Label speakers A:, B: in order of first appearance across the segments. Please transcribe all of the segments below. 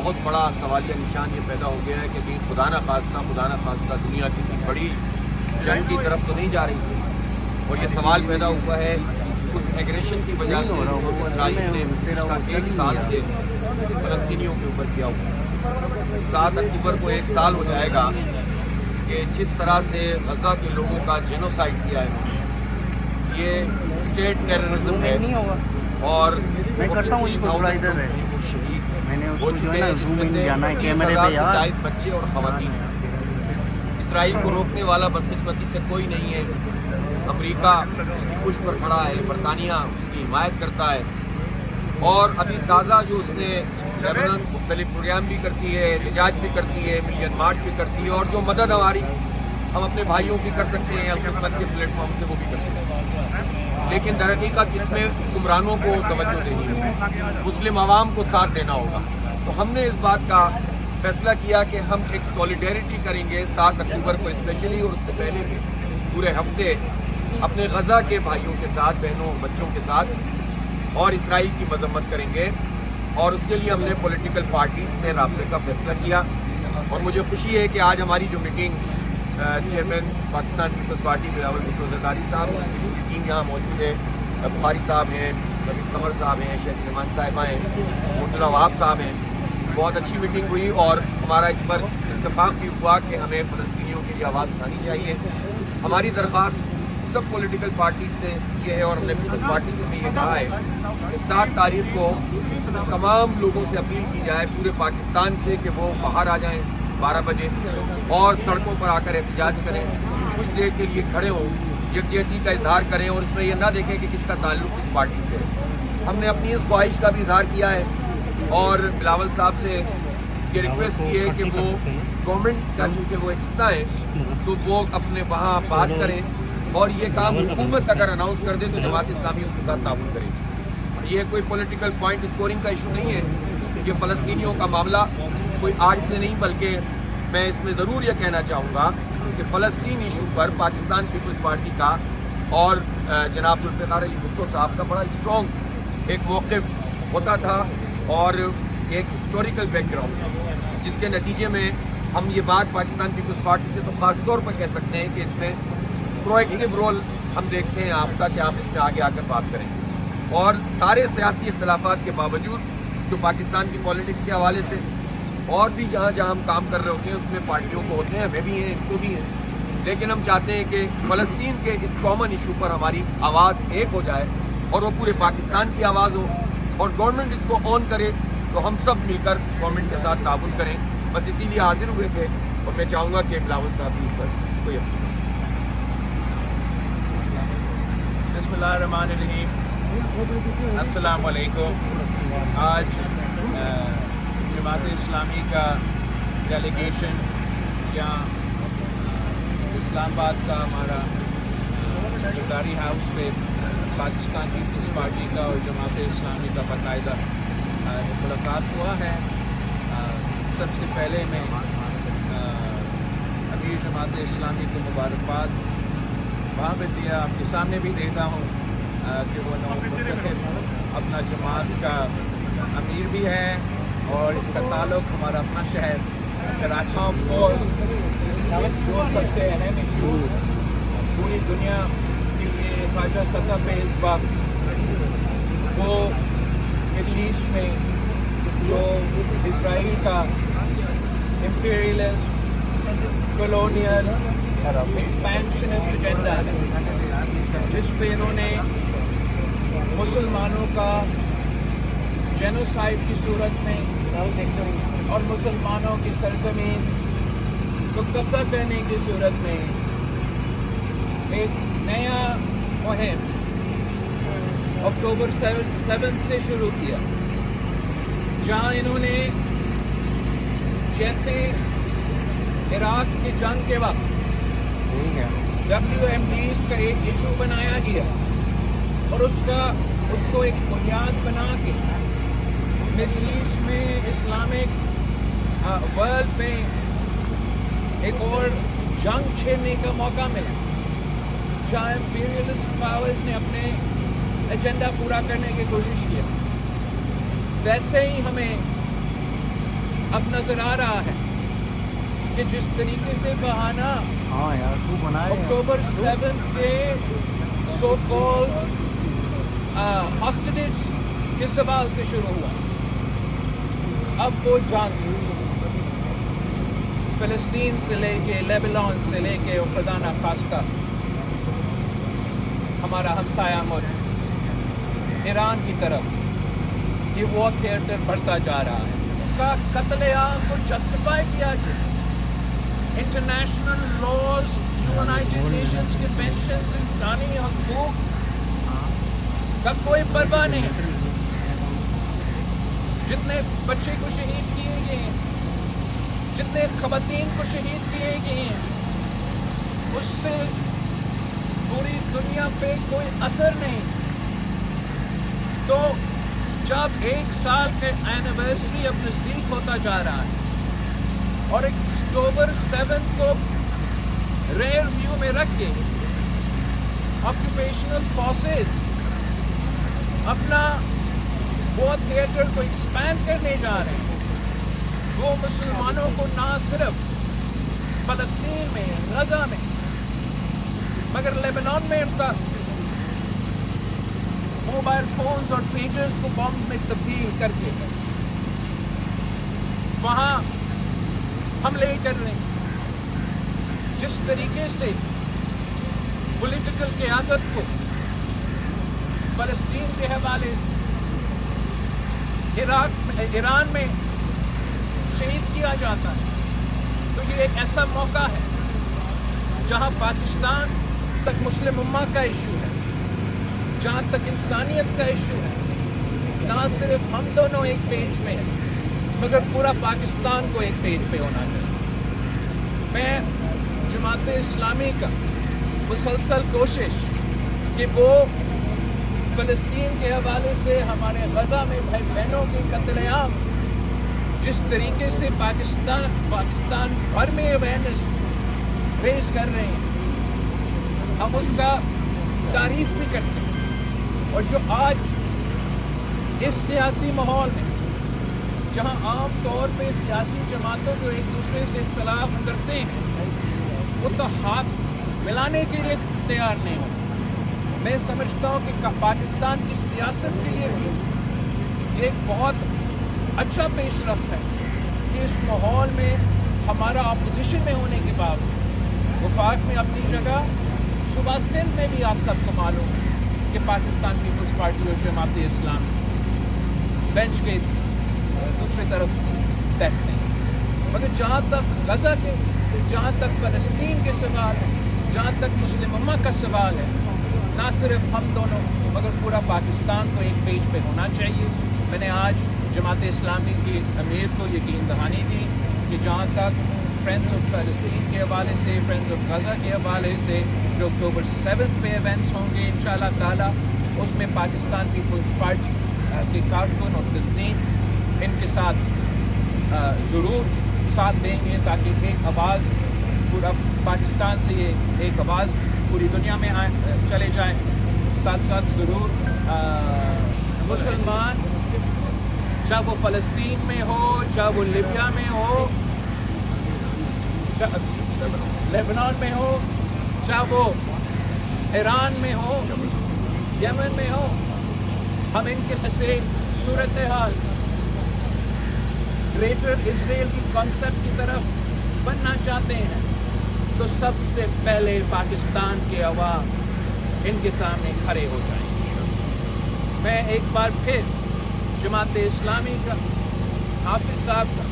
A: بہت بڑا سوالیہ نشان یہ پیدا ہو گیا ہے کہ کہیں خدا نہ خواستہ دنیا کسی بڑی جنگ کی طرف تو نہیں جا رہی تھی، اور یہ سوال پیدا ہوا ہے اس ایگریشن کی وجہ سے اسرائیل نے پچھلا 1 سال سے فلسطینیوں کے اوپر کیا ہوا۔ 7 اکتوبر کو 1 سال ہو جائے گا کہ جس طرح سے غزہ کے لوگوں کا جینوسائیڈ کیا ہے، یہ اسٹیٹ ٹیررزم ہے، اور شہید ہو چکے ہیں، جس میں سے 30,000 سے زائد بچے اور خواتین ہیں۔ اسرائیل کو روکنے والا بدقسمتی سے کوئی نہیں ہے۔ امریکہ اس کی پشت پر کھڑا ہے، برطانیہ اس کی حمایت کرتا ہے، اور ابھی تازہ جو اس نے لیبنان مختلف پروگرام بھی کرتی ہے، احتجاج بھی کرتی ہے، ملین مارچ بھی کرتی ہے، اور جو مدد ہماری ہم اپنے بھائیوں کی کر سکتے ہیں الخدمت کے پلیٹ فارم سے وہ بھی کر سکتے ہیں، لیکن در حقیقت اس میں حکمرانوں کو توجہ دینی ہے، مسلم عوام کو ساتھ دینا ہوگا۔ تو ہم نے اس بات کا فیصلہ کیا کہ ہم ایک سولیڈیرٹی کریں گے 7 اکتوبر کو اسپیشلی، اور اس سے پہلے بھی پورے ہفتے اپنے غزہ کے بھائیوں کے ساتھ، بہنوں بچوں کے ساتھ، اور اسرائیل کی مذمت کریں گے، اور اس کے لیے ہم نے پولیٹیکل پارٹیز سے رابطے کا فیصلہ کیا۔ اور مجھے خوشی ہے کہ آج ہماری جو میٹنگ چیئرمین پاکستان پیپلز پارٹی بلاول بھٹو زرداری صاحب کی ٹیم یہاں موجود ہے، بخاری صاحب ہیں، نبی قمر صاحب ہیں، شیخ رحمان صاحبہ ہیں، مرتضیٰ وہاب صاحب ہیں، بہت اچھی میٹنگ ہوئی، اور ہمارا اس پر اتفاق بھی ہوا کہ ہمیں فلسطینیوں کے لیے آواز اٹھانی چاہیے۔ ہماری درخواست سب پولیٹیکل پارٹیز سے یہ ہے، اور ہم نے پیپلز پارٹی سے بھی یہ کہا ہے کہ 7 تاریخ کو تمام لوگوں سے اپیل کی جائے پورے پاکستان سے کہ وہ باہر آ جائیں 12 بجے، اور سڑکوں پر آ کر احتجاج کریں، کچھ دیر کے لیے کھڑے ہوں، یکجہتی کا اظہار کریں، اور اس میں یہ نہ دیکھیں کہ کس کا تعلق کس پارٹی سے ہے۔ ہم نے اپنی اس خواہش کا بھی اظہار کیا ہے، اور بلاول صاحب سے یہ ریکویسٹ کی ہے کہ وہ گورنمنٹ کا چونکہ وہ ایک حصہ ہے تو وہ اپنے وہاں بات کریں، اور یہ کام حکومت اگر اناؤنس کر دے تو جماعت اسلامی اس کے ساتھ تعاون کرے گی۔ یہ کوئی پولیٹیکل پوائنٹ اسکورنگ کا ایشو نہیں ہے، یہ فلسطینیوں کا معاملہ کوئی آج سے نہیں، بلکہ میں اس میں ضرور یہ کہنا چاہوں گا کہ فلسطین ایشو پر پاکستان پیپلز پارٹی کا اور جناب ذوالفقار علی بھٹو صاحب کا بڑا اسٹرانگ ایک موقف ہوتا تھا، اور ایک ہسٹوریکل بیک گراؤنڈ، جس کے نتیجے میں ہم یہ بات پاکستان پیپلز پارٹی سے تو خاص طور پر کہہ سکتے ہیں کہ اس میں پرو ایکٹیو رول ہم دیکھتے ہیں آپ کا، کہ آپ اس میں آگے آ کر بات کریں، اور سارے سیاسی اختلافات کے باوجود جو پاکستان کی پالیٹکس کے حوالے سے اور بھی جہاں جہاں ہم کام کر رہے ہوتے ہیں اس میں پارٹیوں کو ہوتے ہیں، ہمیں بھی ہیں، ان کو بھی ہیں، لیکن ہم چاہتے ہیں کہ فلسطین کے اس کامن ایشو پر ہماری آواز ایک ہو جائے، اور وہ پورے پاکستان کی آواز ہو، اور گورنمنٹ اس کو آن کرے تو ہم سب مل کر گورنمنٹ کے ساتھ تعاون کریں۔ بس اسی لیے حاضر ہوئے تھے، اور میں چاہوں گا کہ بلاول صاحب بھی اس پر کوئی
B: بسم اللہ الرحمن الرحیم، السلام علیکم۔ آج جماعت اسلامی کا ڈیلیگیشن یہاں اسلام آباد کا ہمارا سرکاری ہاؤس پہ پاکستان پیپلز پارٹی کا اور جماعت اسلامی کا باقاعدہ ملاقات ہوا ہے۔ سب سے پہلے میں ابھی جماعت اسلامی کو مبارکباد وہاں پہ دیا، آپ کے سامنے بھی دیتا ہوں کہ وہ منتخب اپنا جماعت کا امیر بھی ہے، اور اس کا تعلق ہمارا اپنا شہر کراچی اور جو سب سے اہم ایشو پوری دنیا کے لیے خواجہ سطح پہ اس وقت وہ مڈل ایسٹ میں جو اسرائیل کا امپیریلسٹ کولونیل ایکسپینشنسٹ ایجنڈا ہے، جس پہ انہوں نے مسلمانوں کا جینوسائیڈ کی صورت میں اور مسلمانوں کی سرزمین کو قبضہ کرنے کی صورت میں ایک نیا مہم اکتوبر 7 سے شروع کیا، جہاں انہوں نے جیسے عراق کی جنگ کے وقت WMDs کا ایک ایشو بنایا گیا، اور اس کو ایک بنیاد بنا کے مڈل ایسٹ میں اسلامک ورلڈ میں ایک اور جنگ چھیڑنے کا موقع ملا، جہاں امپیریلسٹ پاورز نے اپنے ایجنڈا پورا کرنے کی کوشش کیا۔ ویسے ہی ہمیں اب نظر آ رہا ہے کہ جس طریقے سے بہانہ اکتوبر 7 کے سو کالڈ ہاسٹیجز کے سوال سے شروع ہوا، اب وہ جنگ فلسطین سے لے کے لیبنان سے لے کے اور خدا نخواستہ ہمارا ہمسایہ ملک ایران کی طرف یہ وار تھیٹر بڑھتا جا رہا ہے، کا قتل عام کو جسٹیفائی کیا گیا۔ انٹرنیشنل لاز، یونائٹڈ نیشنز کے کنونشنز، انسانی حقوق کا کوئی پرواہ نہیں۔ جتنے بچے کو شہید کیے گئے ہیں، جتنے خواتین کو شہید کیے گئے ہیں، اس سے پوری دنیا پہ کوئی اثر نہیں۔ تو جب 1 سال کے اینیورسری اب نزدیک ہوتا جا رہا ہے اور اکتوبر 7 کو ریئر ویو میں رکھ کے آکوپیشنل فورسز اپنا وار تھیٹر کو ایکسپینڈ کرنے جا رہے ہیں، وہ مسلمانوں کو نہ صرف فلسطین میں، غزہ میں، مگر لیبنان میں تک موبائل فونز اور پیجز کو بمز میں تبدیل کر کے وہاں حملے کر رہے ہیں۔ جس طریقے سے پولیٹیکل قیادت کو فلسطین کے حوالے سے ایران میں شہید کیا جاتا ہے، تو یہ ایک ایسا موقع ہے جہاں پاکستان تک مسلم امہ کا ایشو ہے، جہاں تک انسانیت کا ایشو ہے، نہ صرف ہم دونوں ایک پیج میں ہیں مگر پورا پاکستان کو ایک پیج پہ ہونا چاہیے۔ میں جماعت اسلامی کا مسلسل کوشش کہ وہ فلسطین کے حوالے سے ہمارے غزہ میں بھائی بہنوں کے قتل عام جس طریقے سے پاکستان بھر میں اویئرنیس ریز کر رہے ہیں، ہم اس کا تعریف بھی کرتے ہیں۔ اور جو آج اس سیاسی ماحول میں جہاں عام طور پہ سیاسی جماعتوں جو ایک دوسرے سے اختلاف کرتے ہیں وہ تو ہاتھ ملانے کے لیے تیار نہیں ہو، میں سمجھتا ہوں کہ پاکستان کی سیاست کے لیے بھی یہ ایک بہت اچھا پیش رفت ہے کہ اس ماحول میں ہمارا اپوزیشن میں ہونے کے باوجود وفاق میں اپنی جگہ، صوبہ سندھ میں بھی آپ سب کو معلوم ہے کہ پاکستان پیپلز پارٹی اور جماعت اسلامی بینچ کے دوسری طرف بیٹھتے ہیں، مگر جہاں تک غزہ کے، جہاں تک فلسطین کے سوال ہے، جہاں تک مسلم امہ کا سوال ہے، نہ صرف ہم دونوں مگر پورا پاکستان کو ایک پیج پہ ہونا چاہیے۔ میں نے آج جماعت اسلامی کی امیر کو یقین دہانی دی کہ جہاں تک فرینڈز آف فلسطین کے حوالے سے، فرینڈز آف غزہ کے حوالے سے جو اکتوبر 7 پہ ایونٹس ہوں گے انشاءاللہ تعالیٰ، اس میں پاکستان پیپلز پارٹی کے کارکن اور تنظیم ان کے ساتھ ضرور ساتھ دیں گے تاکہ ایک آواز پورا پاکستان سے، یہ ایک آواز پوری دنیا میں چلے جائیں۔ ساتھ ساتھ ضرور مسلمان چاہے وہ فلسطین میں ہو، چاہے وہ لیبیا میں ہو، لیبنان میں ہو، چاہے وہ ایران میں ہو، یمن میں ہو، ہم ان کے سے صورتحال گریٹر اسرائیل کی کانسیپٹ کی طرف بننا چاہتے ہیں تو سب سے پہلے پاکستان کے عوام ان کے سامنے کھڑے ہو جائیں گے۔ میں ایک بار پھر جماعت اسلامی کا، حافظ صاحب کا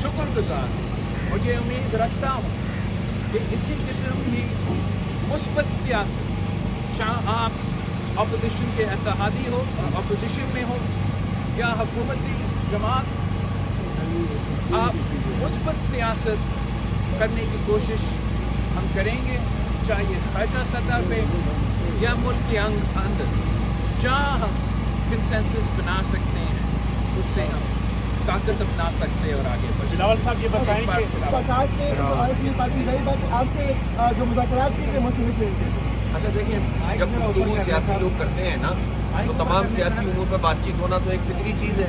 B: شکر گزار ہوں اور یہ امید رکھتا ہوں کہ اسی قسم کی مثبت سیاست، چاہے آپ اپوزیشن کے اتحادی ہو، اپوزیشن میں ہو یا حکومتی جماعت، آپ مثبت سیاست کرنے کی کوشش ہم کریں گے، چاہے یہ خارجہ سطح پہ یا ملک کے اندر، جہاں ہم کنسنسس بنا سکتے ہیں اس سے ہم طاقت اپنا سکتے ہیں اور آگے بڑھیں۔
C: بلاول صاحب یہ بتائیں کہ آپ سے جو مذاکرات کے مسئلے،
A: اچھا دیکھیں، جب گفتگو سیاسی لوگ کرتے ہیں نا تو تمام سیاسی امور پر بات چیت ہونا تو ایک فطری چیز ہے،